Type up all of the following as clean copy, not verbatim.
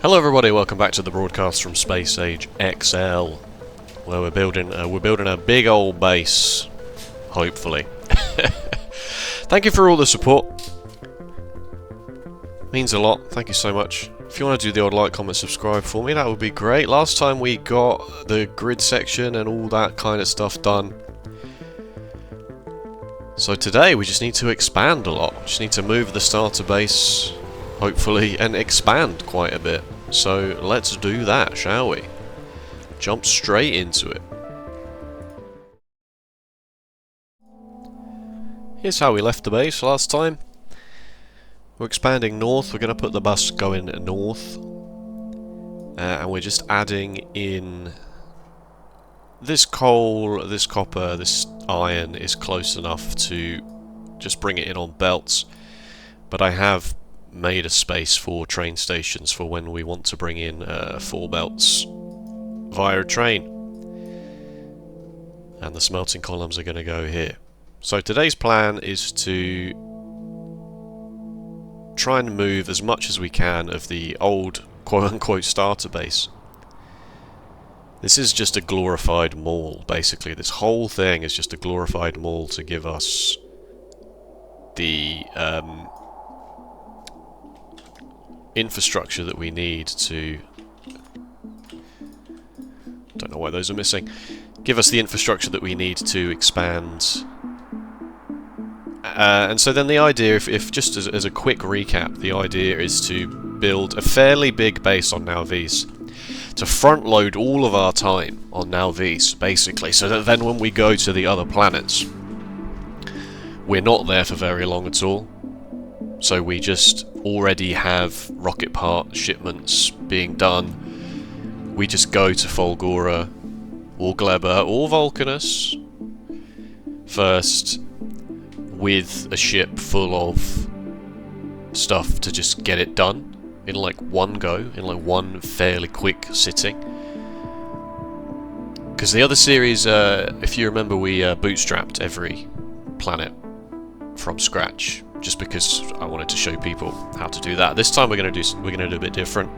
Hello everybody, welcome back to the broadcast from Space Age XL, where we're building a big old base, hopefully. Thank you for all the support. Means a lot. Thank you so much. If you want to do the odd like, comment, subscribe for me, that would be great. Last time we got the grid section and all that kind of stuff done. So today we just need to expand a lot. Just need to move the starter base, hopefully, and expand quite a bit. So let's do that, shall we? Jump straight into it. Here's how we left the base last time. We're expanding north. We're going to put the bus going north. And we're just adding in this coal, this copper, this iron is close enough to just bring it in on belts. But I have made a space for train stations for when we want to bring in 4 belts via a train. And the smelting columns are going to go here. So today's plan is to try and move as much as we can of the old quote-unquote starter base. This is just a glorified mall, basically. This whole thing is just a glorified mall to give us the infrastructure that we need to... don't know why those are missing. Give us the infrastructure that we need to expand. And so then the idea, if just as a quick recap, the idea is to build a fairly big base on Now Vs. To front load all of our time on Now Vs, basically, so that then when we go to the other planets, we're not there for very long at all. So we just already have rocket part shipments being done. We just go to Fulgora, or Gleba, or Vulcanus first, with a ship full of stuff to just get it done in like one go, in like one fairly quick sitting. Because the other series, if you remember, we bootstrapped every planet from scratch, just because I wanted to show people how to do that. This time we're gonna do a bit different,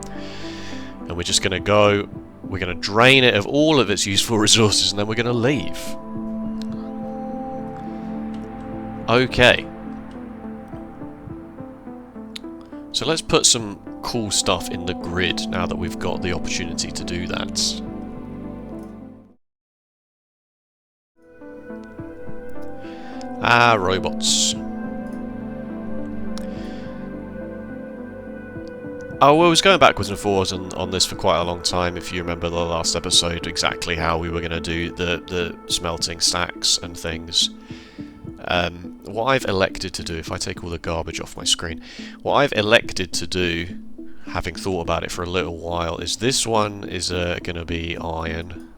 and we're just gonna go. We're gonna drain it of all of its useful resources, and then we're gonna leave. Okay. So let's put some cool stuff in the grid now that we've got the opportunity to do that. Robots. Oh, well, I was going backwards and forwards on this for quite a long time, if you remember the last episode, exactly how we were going to do the smelting stacks and things. What I've elected to do, if I take all the garbage off my screen, what I've elected to do, having thought about it for a little while, is this one is going to be iron.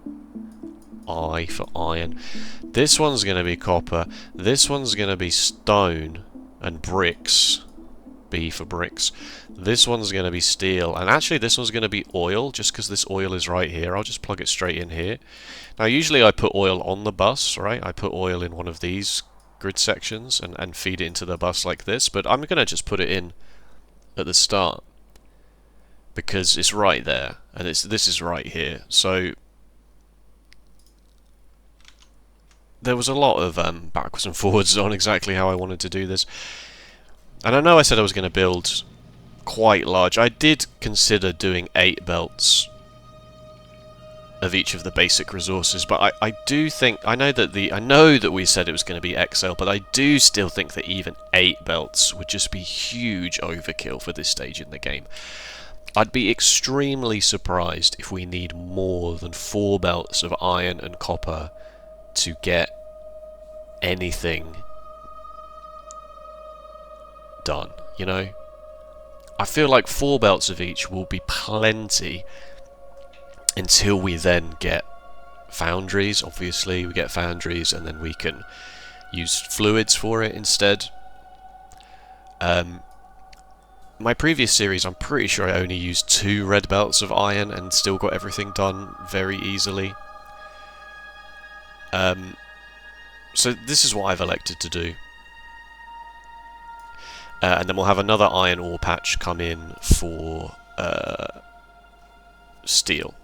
I for iron. This one's going to be copper. This one's going to be stone and bricks. B for bricks. This one's going to be steel. And actually this one's going to be oil, just because this oil is right here. I'll just plug it straight in here. Now usually I put oil on the bus, right? I put oil in one of these grid sections and feed it into the bus like this, but I'm going to just put it in at the start because it's right there, and this is right here. So there was a lot of backwards and forwards on exactly how I wanted to do this. And I know I said I was going to build quite large. I did consider doing 8 belts of each of the basic resources, but I do think I know that we said it was going to be XL, but I do still think that even 8 belts would just be huge overkill for this stage in the game. I'd be extremely surprised if we need more than 4 belts of iron and copper to get anything done, you know? I feel like 4 belts of each will be plenty until we then get foundries. Obviously we get foundries and then we can use fluids for it instead. My previous series, I'm pretty sure I only used 2 red belts of iron and still got everything done very easily. So this is what I've elected to do. And then we'll have another iron ore patch come in for steel.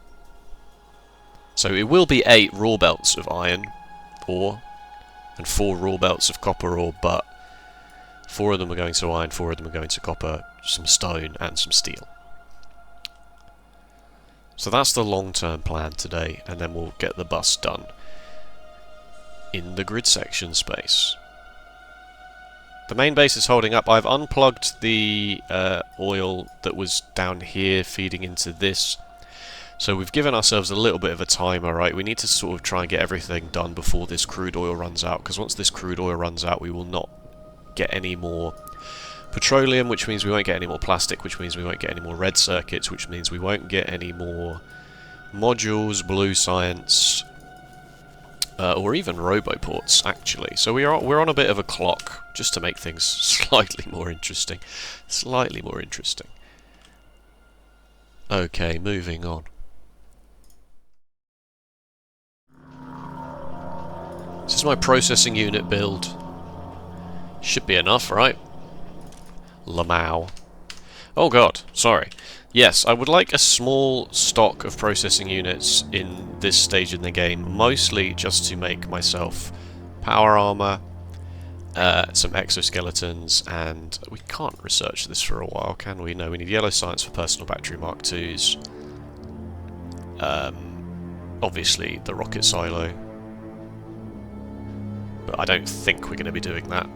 So it will be 8 raw belts of iron ore and 4 raw belts of copper ore, but 4 of them are going to iron, 4 of them are going to copper, some stone and some steel. So that's the long-term plan today, and then we'll get the bus done in the grid section space. The main base is holding up. I've unplugged the oil that was down here feeding into this. So we've given ourselves a little bit of a timer, right? We need to sort of try and get everything done before this crude oil runs out, because once this crude oil runs out, we will not get any more petroleum, which means we won't get any more plastic, which means we won't get any more red circuits, which means we won't get any more modules, blue science, or even roboports, actually. So we're on a bit of a clock, just to make things slightly more interesting. Slightly more interesting. Okay, moving on. This is my processing unit build. Should be enough, right? Lamau. Oh god, sorry. Yes, I would like a small stock of processing units in this stage in the game, mostly just to make myself power armor, some exoskeletons, and we can't research this for a while, can we? No, we need yellow science for personal battery Mark IIs. Obviously the rocket silo. But I don't think we're going to be doing that.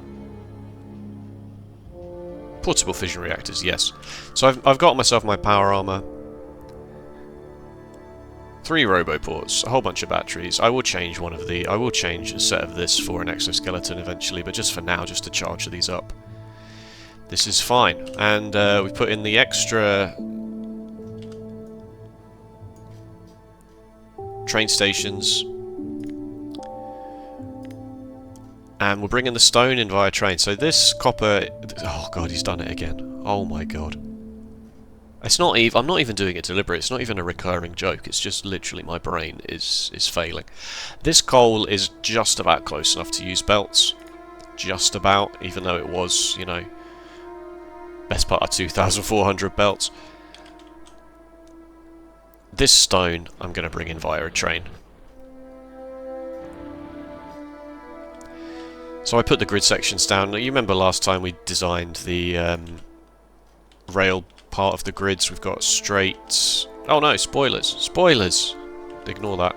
Portable fission reactors, yes. So I've got myself my power armor, 3 roboports, a whole bunch of batteries. I will change I will change a set of this for an exoskeleton eventually, but just for now, just to charge these up. This is fine. And we put in the extra train stations. And we'll bring in the stone in via train. So this copper... Oh god, he's done it again. Oh my god. It's not even... I'm not even doing it deliberate. It's not even a recurring joke. It's just literally my brain is failing. This coal is just about close enough to use belts. Just about. Even though it was, you know, best part of 2,400 belts. This stone I'm going to bring in via a train. So I put the grid sections down. You remember last time we designed the rail part of the grids. We've got straight... Oh no, spoilers. Spoilers! Ignore that.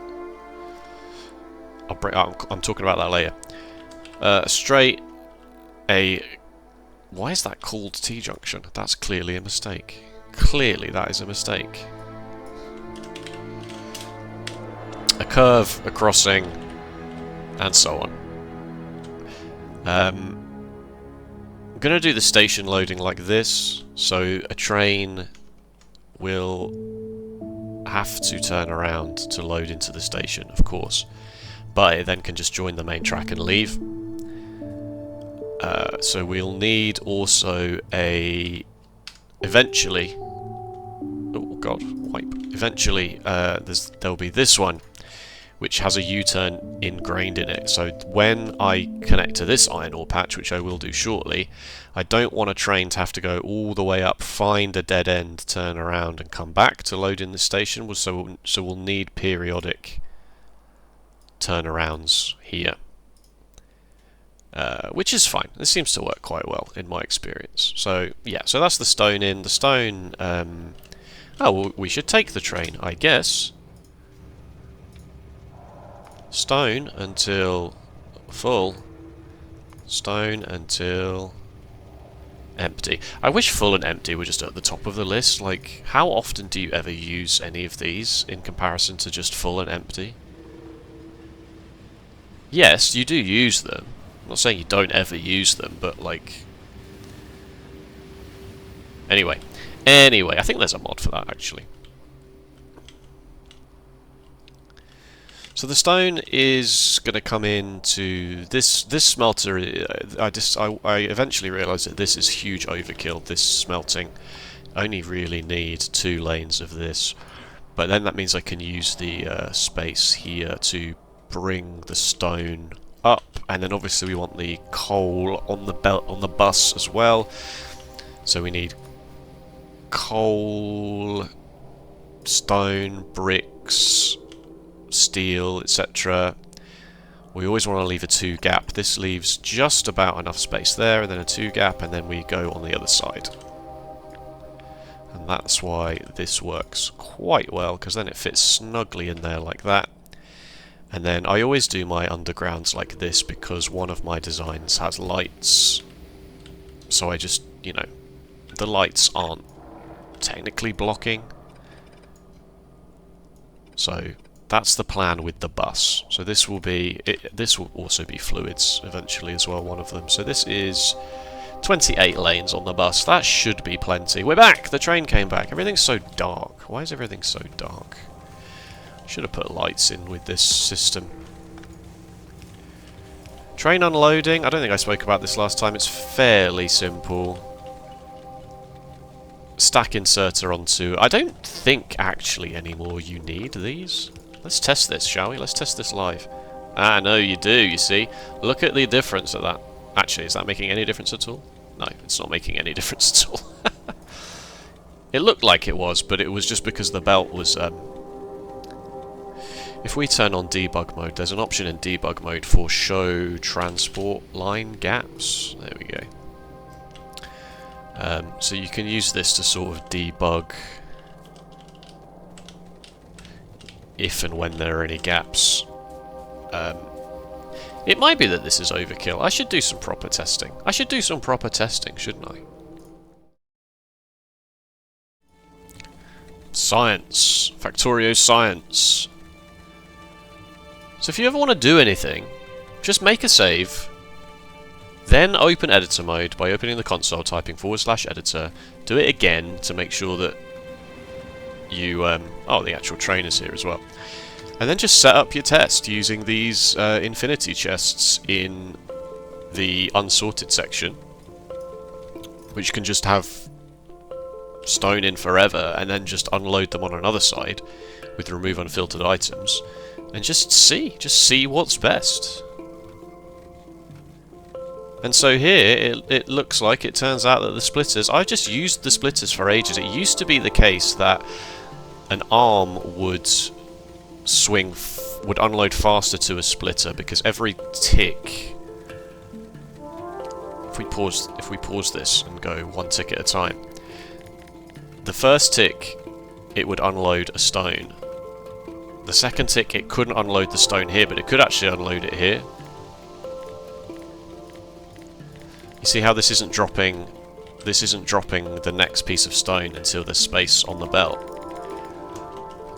I'm talking about that later. Straight, a... Why is that called T-junction? That's clearly a mistake. Clearly that is a mistake. A curve, a crossing, and so on. I'm going to do the station loading like this, so a train will have to turn around to load into the station, of course, but it then can just join the main track and leave. So we'll need also a... Eventually... Oh god, wipe. Eventually, there'll be this one, which has a U-turn ingrained in it. So when I connect to this iron ore patch, which I will do shortly, I don't want a train to have to go all the way up, find a dead end, turn around and come back to load in the station. So we'll need periodic turnarounds here. Which is fine. This seems to work quite well in my experience. So yeah, so that's the stone in. The stone... oh, well, we should take the train, I guess. Stone until full. Stone until empty. I wish full and empty were just at the top of the list. Like, how often do you ever use any of these in comparison to just full and empty? Yes, you do use them. I'm not saying you don't ever use them, but like... Anyway, I think there's a mod for that, actually. So the stone is going to come into this smelter. I eventually realised that this is huge overkill. This smelting only really need 2 lanes of this, but then that means I can use the space here to bring the stone up, and then obviously we want the coal on the bus as well. So we need coal, stone, bricks, steel, etc. We always want to leave a 2 gap. This leaves just about enough space there, and then a 2 gap, and then we go on the other side. And that's why this works quite well, because then it fits snugly in there like that. And then I always do my undergrounds like this because one of my designs has lights. So I just, you know, the lights aren't technically blocking. So that's the plan with the bus. So this will be, this will also be fluids eventually as well, one of them. So this is 28 lanes on the bus. That should be plenty. We're back! The train came back. Everything's so dark. Why is everything so dark? Should have put lights in with this system. Train unloading. I don't think I spoke about this last time. It's fairly simple. Stack inserter onto... I don't think actually anymore you need these. Let's test this, shall we? Let's test this live. Ah, no, you do, you see. Look at the difference of that. Actually, is that making any difference at all? No, it's not making any difference at all. It looked like it was, but it was just because the belt was... If we turn on debug mode, there's an option in debug mode for show transport line gaps. There we go. So you can use this to sort of debug if and when there are any gaps. It might be that this is overkill. I should do some proper testing. I should do some proper testing, shouldn't I? Science. Factorio science. So if you ever want to do anything, just make a save, then open editor mode by opening the console, typing /editor, do it again to make sure that you, oh, the actual train is here as well. And then just set up your test using these infinity chests in the unsorted section, which can just have stone in forever, and then just unload them on another side with remove unfiltered items. And just see what's best. And so here, it looks like it turns out that the splitters... I've just used the splitters for ages. It used to be the case that an arm would would unload faster to a splitter, because every tick... If we pause this and go 1 tick at a time, the first tick, it would unload a stone. The second tick, it couldn't unload the stone here, but it could actually unload it here. You see how this isn't dropping the next piece of stone until there's space on the belt.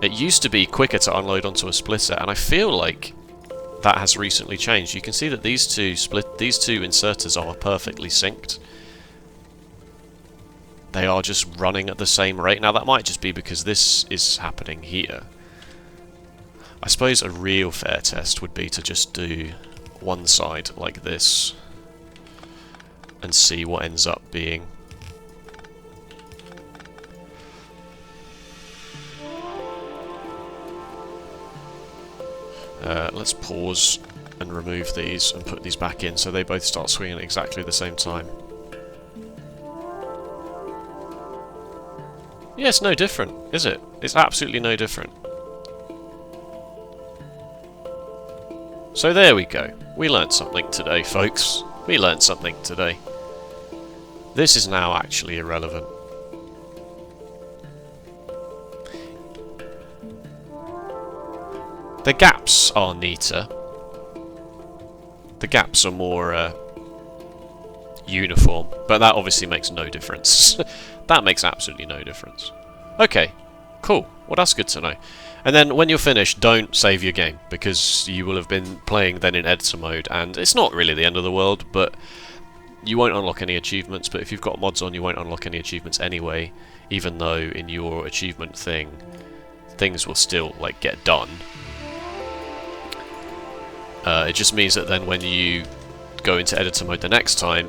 It used to be quicker to unload onto a splitter, and I feel like that has recently changed. You can see that these two inserters are perfectly synced. They are just running at the same rate. Now that might just be because this is happening here. I suppose a real fair test would be to just do one side like this and see what ends up being. Let's pause and remove these and put these back in so they both start swinging at exactly the same time. Yeah, it's no different, is it? It's absolutely no different. So there we go. We learnt something today, folks. We learnt something today. This is now actually irrelevant. The gaps are neater. The gaps are more uniform, but that obviously makes no difference. That makes absolutely no difference. Okay, cool. Well, that's good to know. And then when you're finished, don't save your game, because you will have been playing then in editor mode, and it's not really the end of the world, but you won't unlock any achievements. But if you've got mods on, you won't unlock any achievements anyway, even though in your achievement thing, things will still, like, get done. It just means that then when you go into editor mode the next time,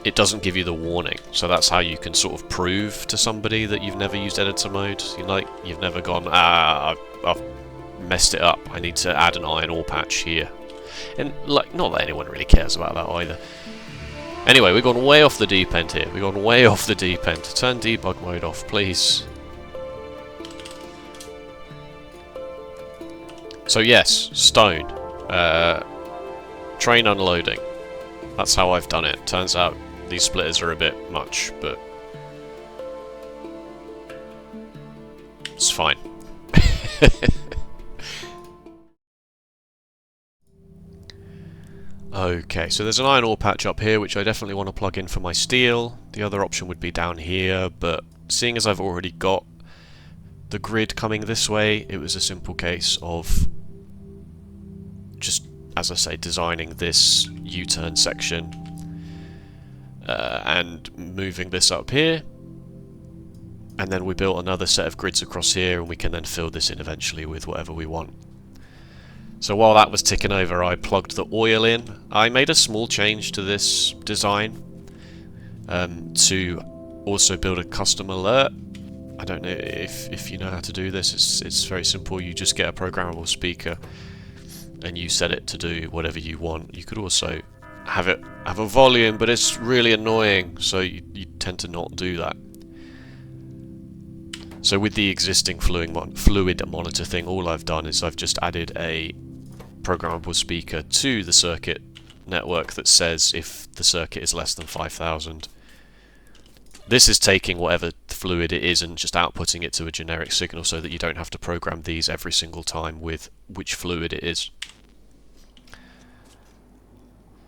it doesn't give you the warning. So that's how you can sort of prove to somebody that you've never used editor mode. You've never gone, I've messed it up, I need to add an iron ore patch here. And like, not that anyone really cares about that either. Anyway, we've gone way off the deep end here. We've gone way off the deep end. Turn debug mode off, please. So yes, stone. Train unloading. That's how I've done it. Turns out these splitters are a bit much, but it's fine. Okay, so there's an iron ore patch up here, which I definitely want to plug in for my steel. The other option would be down here, but seeing as I've already got the grid coming this way, it was a simple case of just, as I say, designing this U-turn section and moving this up here. And then we built another set of grids across here, and we can then fill this in eventually with whatever we want. So while that was ticking over, I plugged the oil in. I made a small change to this design to also build a custom alert. I don't know if you know how to do this. It's very simple. You just get a programmable speaker and you set it to do whatever you want. You could also have a volume, but it's really annoying, so you tend to not do that. So with the existing fluid monitor thing, all I've done is I've just added a programmable speaker to the circuit network that says if the circuit is less than 5,000. This is taking whatever fluid it is and just outputting it to a generic signal so that you don't have to program these every single time with which fluid it is.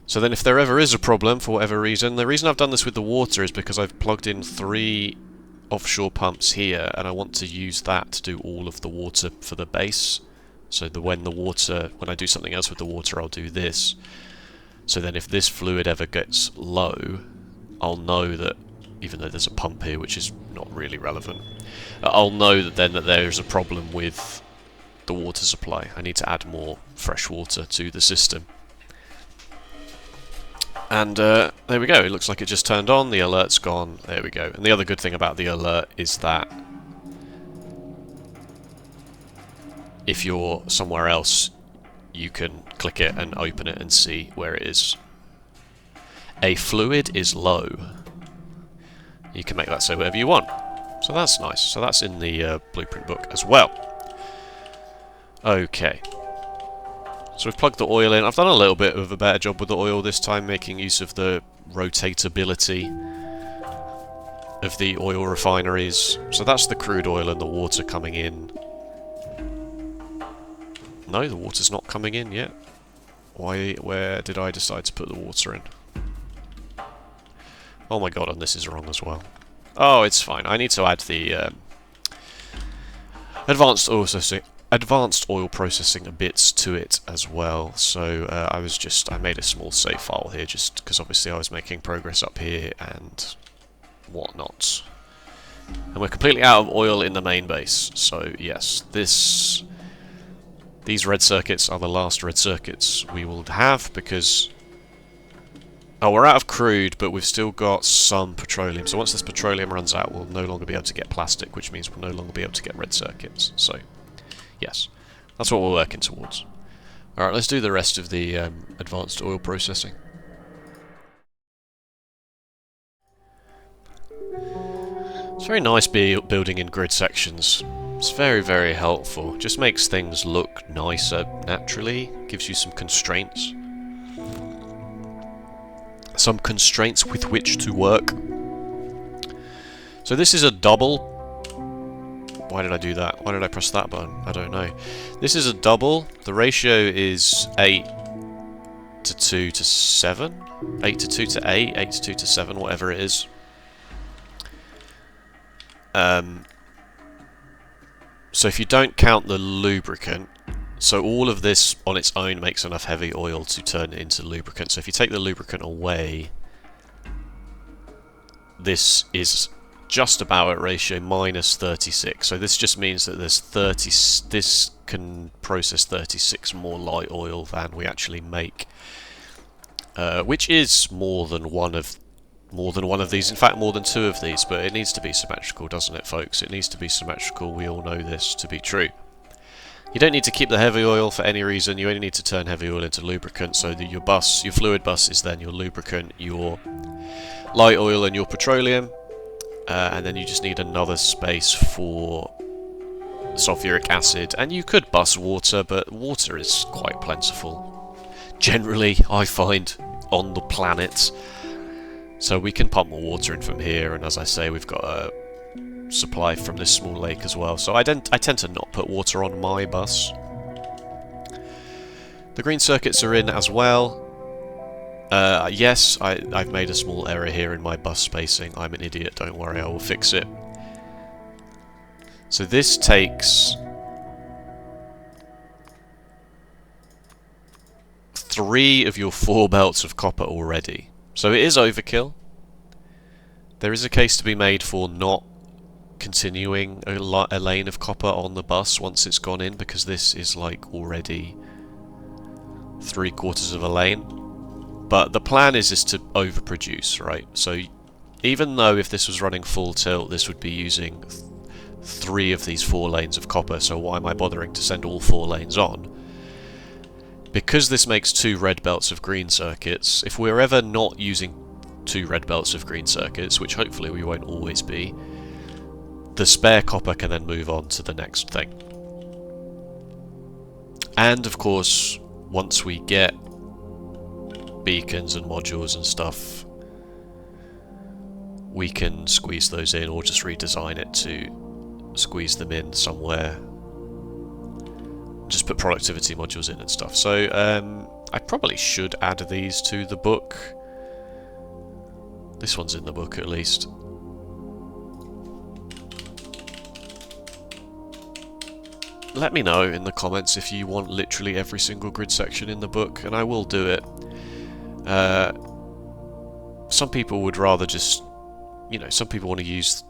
So then if there ever is a problem for whatever reason, the reason I've done this with the water is because I've plugged in 3 offshore pumps here, and I want to use that to do all of the water for the base. So when I do something else with the water, I'll do this. So then if this fluid ever gets low, I'll know that, even though there's a pump here, which is not really relevant, I'll know that then that there's a problem with the water supply. I need to add more fresh water to the system. And there we go, it looks like it just turned on, the alert's gone, there we go. And the other good thing about the alert is that if you're somewhere else, you can click it and open it and see where it is. A fluid is low. You can make that say whatever you want. So that's nice. So that's in the blueprint book as well. Okay. So we've plugged the oil in. I've done a little bit of a better job with the oil this time, making use of the rotatability of the oil refineries. So that's the crude oil and the water coming in. No, the water's not coming in yet. Where did I decide to put the water in? Oh my god, and this is wrong as well. Oh, it's fine. I need to add the advanced oil processing bits to it as well. So I made a small save file here just because obviously I was making progress up here and whatnot. And we're completely out of oil in the main base. So yes, these red circuits are the last red circuits we will have because... Oh, we're out of crude, but we've still got some petroleum. So once this petroleum runs out, we'll no longer be able to get plastic, which means we'll no longer be able to get red circuits. So, yes, that's what we're working towards. Alright, let's do the rest of the advanced oil processing. It's very nice building in grid sections. It's very, very helpful. Just makes things look nicer naturally. Gives you some constraints. Some constraints with which to work. So this is a double. Why did I do that? Why did I press that button? I don't know. This is a double. The ratio is 8 to 2 to 7. 8 to 2 to 8. 8 to 2 to 7, whatever it is. So if you don't count the lubricant, so all of this on its own makes enough heavy oil to turn it into lubricant. So if you take the lubricant away, this is just about at ratio minus 36. So this just means that there's this can process 36 more light oil than we actually make, which is more than one of these. In fact, more than 2 of these. But it needs to be symmetrical, doesn't it, folks? It needs to be symmetrical. We all know this to be true. You don't need to keep the heavy oil for any reason. You only need to turn heavy oil into lubricant, so that your fluid bus is then your lubricant, your light oil and your petroleum, and then you just need another space for sulfuric acid, and you could bus water, but water is quite plentiful. Generally, I find, on the planet. So we can pump more water in from here, and as I say, we've got a supply from this small lake as well. So I tend to not put water on my bus. The green circuits are in as well. Yes, I've made a small error here in my bus spacing. I'm an idiot, don't worry, I will fix it. So this takes 3 of your 4 belts of copper already. So it is overkill. There is a case to be made for not continuing a lane of copper on the bus once it's gone in, because this is like already 3/4 of a lane. But the plan is to overproduce, right? So even though if this was running full tilt, this would be using 3 of these 4 lanes of copper, so why am I bothering to send all 4 lanes on? Because this makes 2 red belts of green circuits, if we're ever not using 2 red belts of green circuits, which hopefully we won't always be, the spare copper can then move on to the next thing. And of course, once we get beacons and modules and stuff, we can squeeze those in, or just redesign it to squeeze them in somewhere. Just put productivity modules in and stuff. So I probably should add these to the book. This one's in the book at least. Let me know in the comments if you want literally every single grid section in the book, and I will do it. Some people would rather just, some people want to use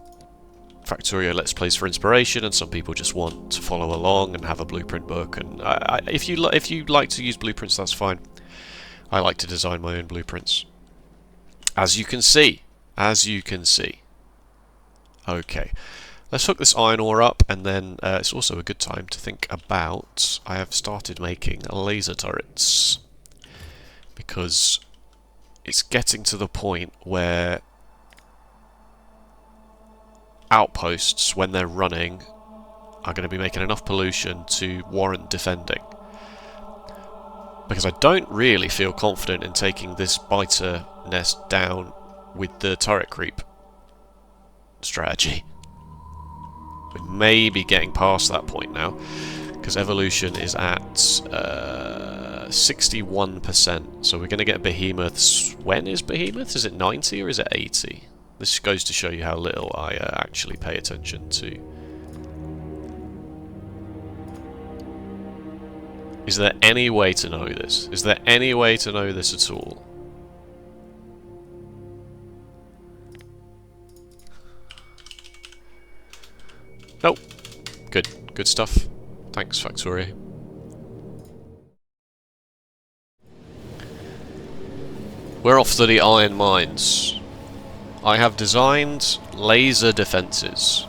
Factorio Let's Plays for inspiration, and some people just want to follow along and have a blueprint book. And if you like to use blueprints, that's fine. I like to design my own blueprints, as you can see. Okay, let's hook this iron ore up, and then it's also a good time to think about. I have started making laser turrets because it's getting to the point where outposts, when they're running, are going to be making enough pollution to warrant defending. Because I don't really feel confident in taking this biter nest down with the turret creep strategy. We may be getting past that point now, because evolution is at 61%. So we're going to get behemoths. When is behemoth? Is it 90 or is it 80? This goes to show you how little I actually pay attention to. Is there any way to know this? Is there any way to know this at all? Nope. Good stuff. Thanks, Factorio. We're off to the iron mines. I have designed laser defences,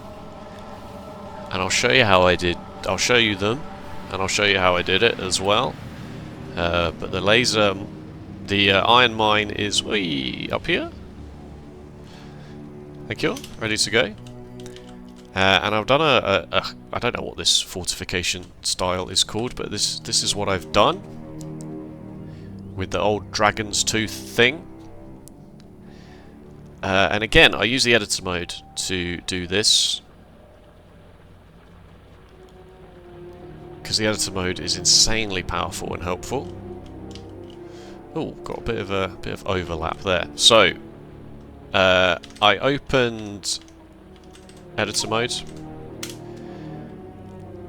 and I'll show you how I did. I'll show you them, and I'll show you how I did it as well. But the iron mine is up here. Thank you. Ready to go. And I've done I don't know what this fortification style is called, but this is what I've done with the old dragon's tooth thing. And again, I use the editor mode to do this, because the editor mode is insanely powerful and helpful. Oh, got a bit of overlap there. So I opened editor mode.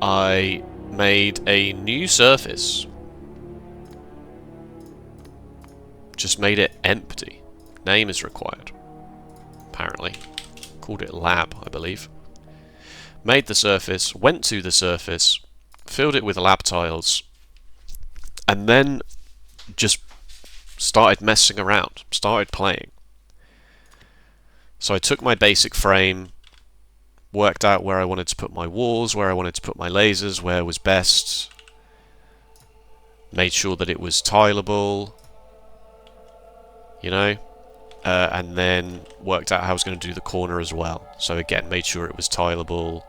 I made a new surface. Just made it empty. Name is required. Apparently. Called it lab, I believe. Made the surface, went to the surface, filled it with lab tiles, and then just started messing around, started playing. So I took my basic frame, worked out where I wanted to put my walls, where I wanted to put my lasers, where was best, made sure that it was tileable, and then worked out how I was going to do the corner as well. So again, made sure it was tileable,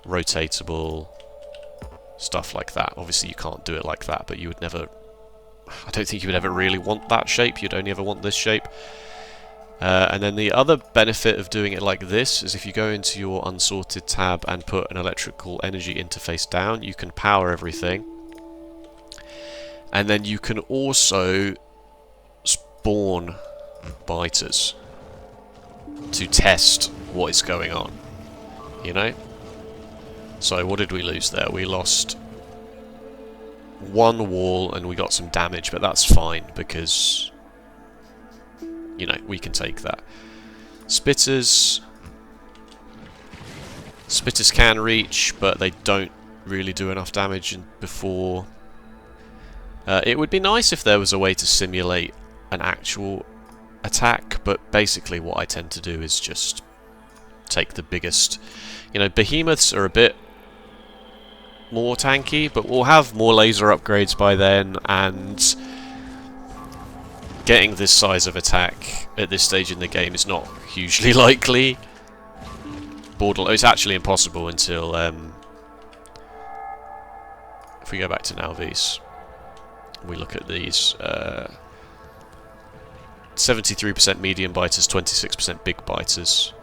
rotatable, stuff like that. Obviously you can't do it like that, but you would never... I don't think you would ever really want that shape, you'd only ever want this shape. And then the other benefit of doing it like this is if you go into your unsorted tab and put an electrical energy interface down, you can power everything. And then you can also spawn biters to test what is going on, you know? So what did we lose there? We lost one wall and we got some damage, but that's fine because, you know, we can take that. Spitters can reach, but they don't really do enough damage before. It would be nice if there was a way to simulate an actual attack, but basically what I tend to do is just take the biggest. You know, behemoths are a bit more tanky, but we'll have more laser upgrades by then, and getting this size of attack at this stage in the game is not hugely likely. It's actually impossible until if we go back to Nalvis, we look at these 73% medium biters, 26% big biters,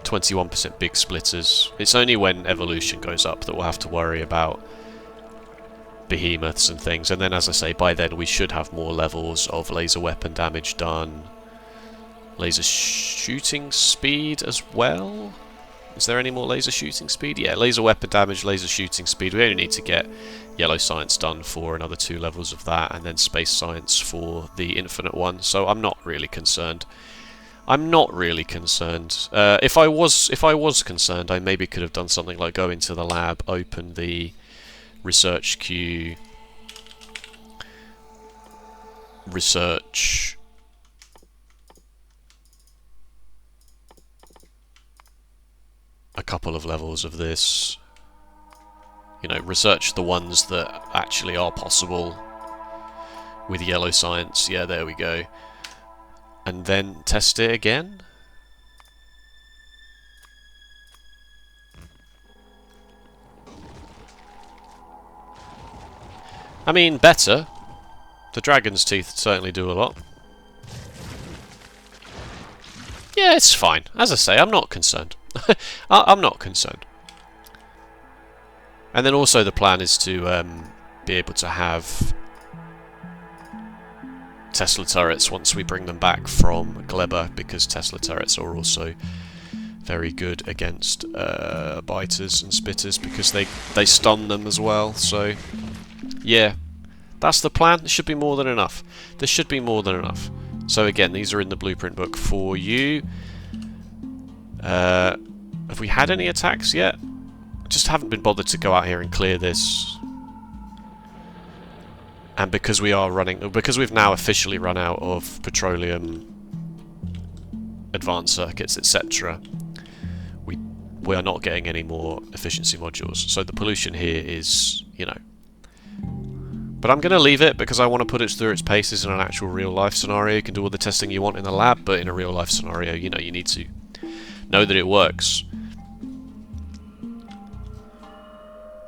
21% big splitters. It's only when evolution goes up that we'll have to worry about behemoths and things, and then, as I say, by then we should have more levels of laser weapon damage done. Laser shooting speed as well? Is there any more laser shooting speed? Yeah, laser weapon damage, laser shooting speed. We only need to get yellow science done for another 2 levels of that, and then space science for the infinite one, so I'm not really concerned. I'm not really concerned. If I was concerned, I maybe could have done something like go into the lab, open the research queue, research a couple of levels of this. You know, research the ones that actually are possible with yellow science. Yeah, there we go. And then test it again. I mean, better. The dragon's teeth certainly do a lot. Yeah, it's fine. As I say, I'm not concerned. I'm not concerned. And then also the plan is to be able to have Tesla turrets once we bring them back from Gleba, because Tesla turrets are also very good against biters and spitters because they stun them as well. So yeah, that's the plan. There should be more than enough. There should be more than enough. So again, these are in the blueprint book for you. Have we had any attacks yet? I just haven't been bothered to go out here and clear this. And because we've now officially run out of petroleum, advanced circuits, etc., we are not getting any more efficiency modules. So the pollution here is, you know. But I'm going to leave it because I want to put it through its paces in an actual real-life scenario. You can do all the testing you want in the lab, but in a real-life scenario, you know, you need to know that it works.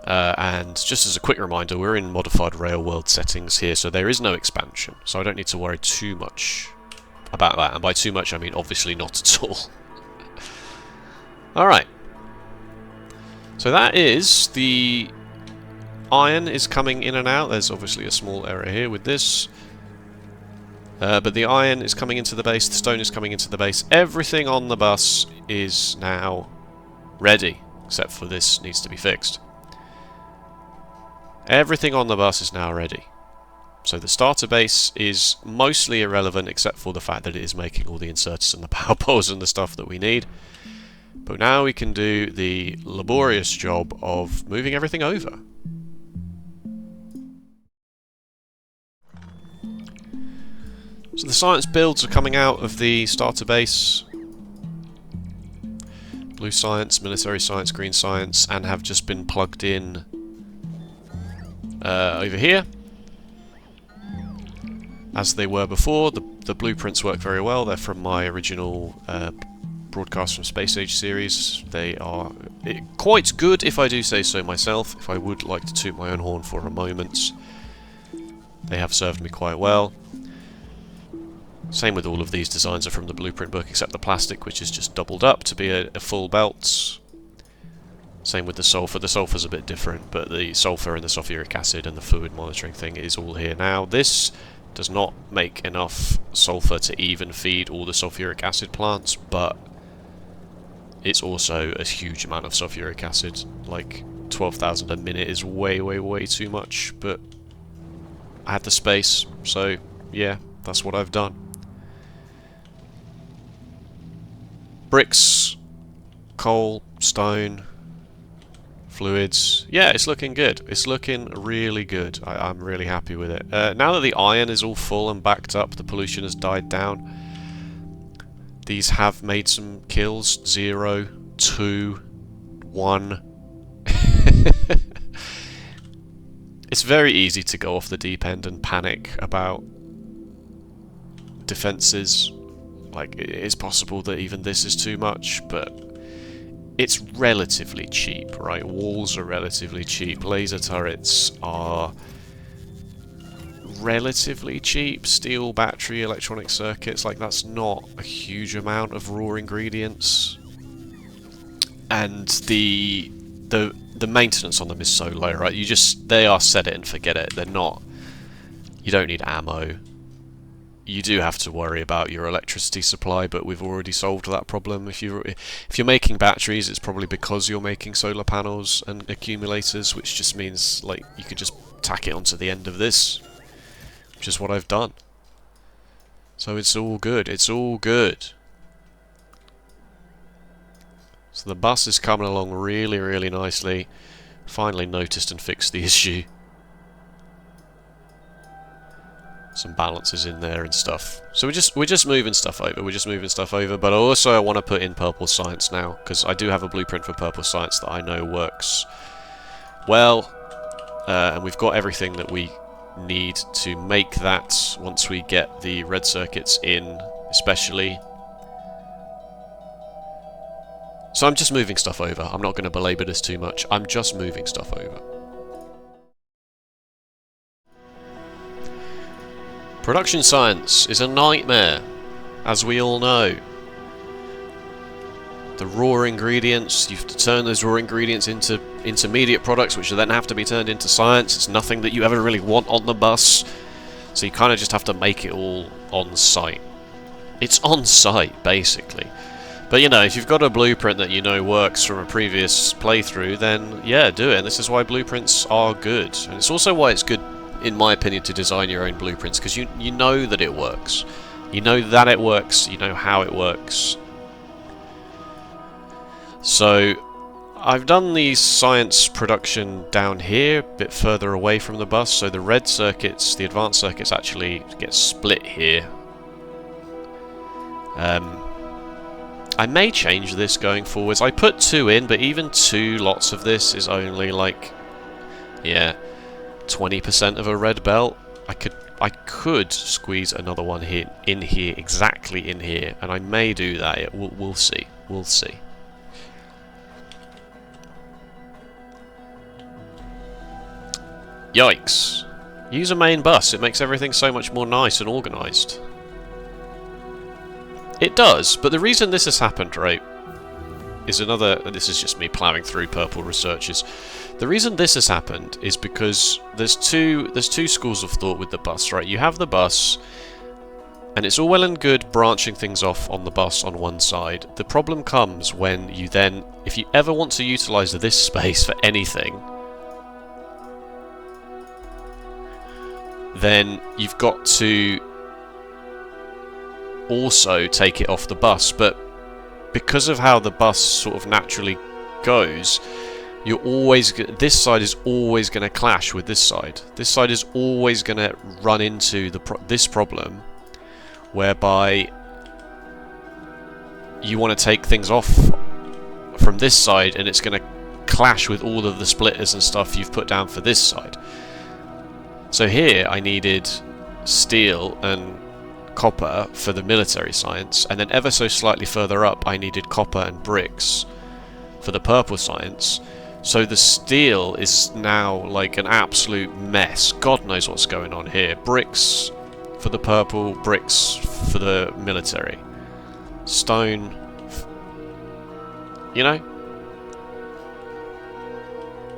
And just as a quick reminder, we're in modified rail world settings here, so there is no expansion, so I don't need to worry too much about that. And by too much, I mean obviously not at all. Alright. So that is the iron is coming in and out. There's obviously a small error here with this. But the iron is coming into the base, the stone is coming into the base. Everything on the bus is now ready, except for this needs to be fixed. Everything on the bus is now ready. So the starter base is mostly irrelevant except for the fact that it is making all the inserters and the power poles and the stuff that we need. But now we can do the laborious job of moving everything over. So the science builds are coming out of the starter base. Blue science, military science, green science, and have just been plugged in over here, as they were before. The blueprints work very well. They're from my original Broadcast from Space Age series. They are quite good, if I do say so myself. If I would like to toot my own horn for a moment, they have served me quite well. Same with all of these designs are from the blueprint book, except the plastic, which is just doubled up to be a full belt. Same with the sulfur. The sulfur's a bit different, but the sulfur and the sulfuric acid and the fluid monitoring thing is all here now. This does not make enough sulfur to even feed all the sulfuric acid plants, but it's also a huge amount of sulfuric acid. Like 12,000 a minute is way, way, way too much, but I had the space, so yeah, that's what I've done. Bricks, coal, stone, fluids. Yeah, it's looking good. It's looking really good. I'm really happy with it. Now that the iron is all full and backed up, the pollution has died down. These have made some kills. 0, 2, 1. It's very easy to go off the deep end and panic about defences. Like, it's possible that even this is too much, but it's relatively cheap, right? Walls are relatively cheap. Laser turrets are relatively cheap. Steel, battery, electronic circuits, like that's not a huge amount of raw ingredients. And the maintenance on them is so low, right? They are set it and forget it. They're not. You don't need ammo. You do have to worry about your electricity supply, but we've already solved that problem. If you're making batteries, it's probably because you're making solar panels and accumulators, which just means like you could just tack it onto the end of this, which is what I've done. So it's all good. It's all good. So the bus is coming along really, really nicely. Finally noticed and fixed the issue. Some balances in there and stuff. So we're just moving stuff over. We're just moving stuff over. But also I want to put in purple science now, because I do have a blueprint for purple science that I know works well, and we've got everything that we need to make that once we get the red circuits in, especially. So I'm just moving stuff over. I'm not going to belabor this too much. I'm just moving stuff over. Production science is a nightmare, as we all know. The raw ingredients, you have to turn those raw ingredients into intermediate products, which then have to be turned into science. It's nothing that you ever really want on the bus, so you kind of just have to make it all on site. It's on site, basically. But you know, if you've got a blueprint that you know works from a previous playthrough, then yeah, do it. And this is why blueprints are good. And it's also why it's good, in my opinion, to design your own blueprints, because you know that it works. You know that it works, you know how it works. So I've done the science production down here, a bit further away from the bus, so the red circuits, the advanced circuits, actually get split here. I may change this going forwards. I put 2 in, but even 2 lots of this is only like, yeah, 20% of a red belt. I could squeeze another one here, exactly in here, and I may do that. We'll see. We'll see. Yikes! Use a main bus. It makes everything so much more nice and organised. It does, but the reason this has happened, right, is another. This is just me ploughing through purple researches. The reason this has happened is because there's two schools of thought with the bus, right? You have the bus, and it's all well and good branching things off on the bus on one side. The problem comes when you then, if you ever want to utilise this space for anything, then you've got to also take it off the bus. But because of how the bus sort of naturally goes, you're always this side is always going to clash with this side. This side is always going to run into this problem, whereby you want to take things off from this side, and it's going to clash with all of the splitters and stuff you've put down for this side. So here I needed steel and copper for the military science, and then ever so slightly further up I needed copper and bricks for the purple science. So the steel is now like an absolute mess. God knows what's going on here. Bricks for the purple, bricks for the military. Stone, you know?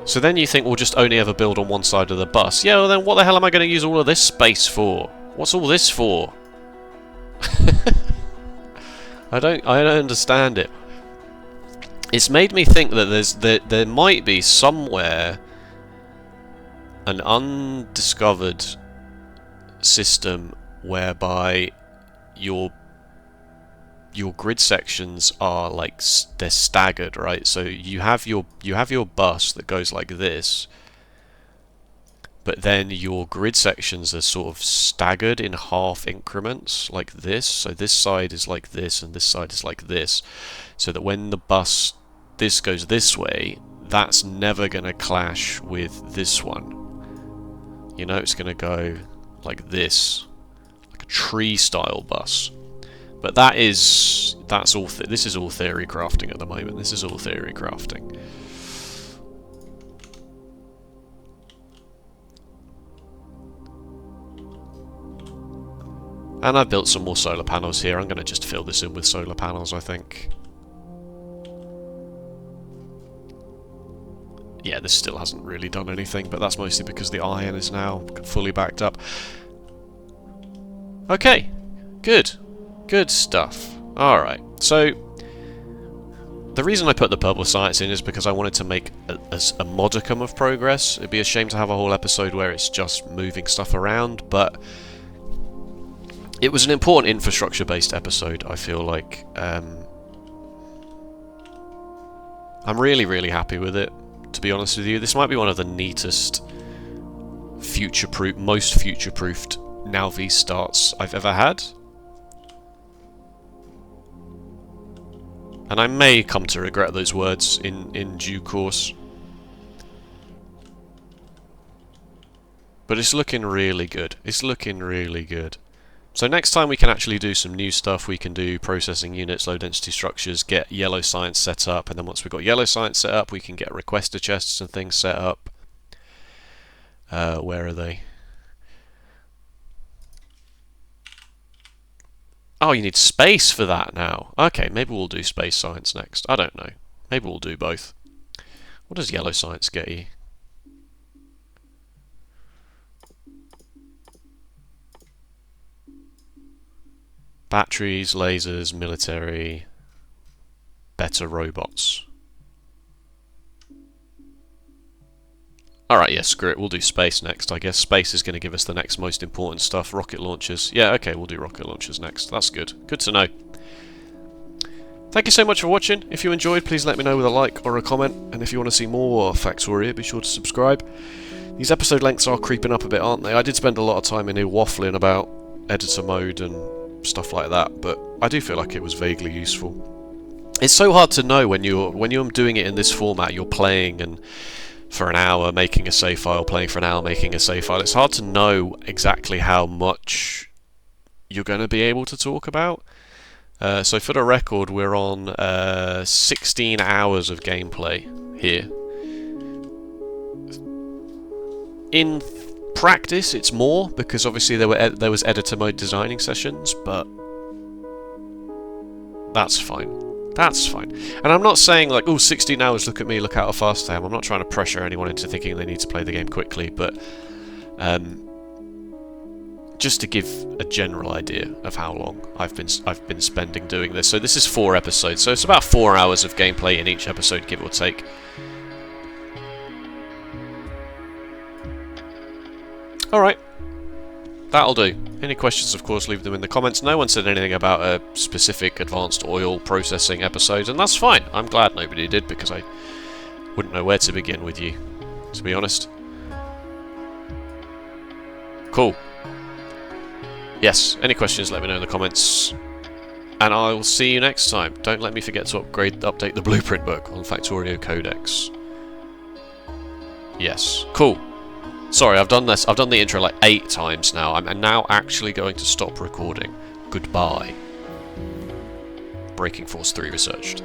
So then you think we'll just only ever build on one side of the bus. Yeah, well then what the hell am I going to use all of this space for? What's all this for? I don't understand it. It's made me think that there might be somewhere an undiscovered system whereby your grid sections are like they're staggered, right? So you have your bus that goes like this, but then your grid sections are sort of staggered in half increments like this. So this side is like this and this side is like this, so that when this goes this way, that's never going to clash with this one. You know, it's going to go like this, like a tree style bus. But this is all theory crafting at the moment. This is all theory crafting. And I've built some more solar panels here. I'm going to just fill this in with solar panels, I think. Yeah, this still hasn't really done anything, but that's mostly because the iron is now fully backed up. Okay, good. Good stuff. Alright, so the reason I put the purple science in is because I wanted to make a modicum of progress. It'd be a shame to have a whole episode where it's just moving stuff around, but it was an important infrastructure-based episode, I feel like. I'm really, really happy with it, to be honest with you. This might be one of the neatest, most future-proofed Now V starts I've ever had. And I may come to regret those words in due course. But it's looking really good. It's looking really good. So next time we can actually do some new stuff. We can do processing units, low density structures, get yellow science set up, and then once we've got yellow science set up, we can get requester chests and things set up. Where are they? Oh, you need space for that now. Okay, maybe we'll do space science next. I don't know. Maybe we'll do both. What does yellow science get you? Batteries, lasers, military, better robots. Alright, yeah, screw it. We'll do space next, I guess. Space is going to give us the next most important stuff. Rocket launchers. Yeah, okay, we'll do rocket launchers next. That's good. Good to know. Thank you so much for watching. If you enjoyed, please let me know with a like or a comment. And if you want to see more Factorio, be sure to subscribe. These episode lengths are creeping up a bit, aren't they? I did spend a lot of time in here waffling about editor mode and stuff like that, but I do feel like it was vaguely useful. It's so hard to know when you're doing it in this format. You're playing and for an hour making a save file, playing for an hour making a save file. It's hard to know exactly how much you're going to be able to talk about. So for the record, we're on 16 hours of gameplay here. In practice, it's more because obviously there was editor mode designing sessions, but that's fine. That's fine. And I'm not saying like, oh, 16 hours, look at me, look how fast I am. I'm not trying to pressure anyone into thinking they need to play the game quickly, but just to give a general idea of how long I've been spending doing this. So this is 4 episodes, so it's about 4 hours of gameplay in each episode, give or take. Alright. That'll do. Any questions, of course, leave them in the comments. No one said anything about a specific advanced oil processing episode, and that's fine. I'm glad nobody did, because I wouldn't know where to begin with you, to be honest. Cool. Yes, any questions, let me know in the comments. And I'll see you next time. Don't let me forget to update the blueprint book on Factorio Codex. Yes. Cool. Sorry, I've done this. I've done the intro like 8 times now. I'm now actually going to stop recording. Goodbye. Breaking Force 3 researched.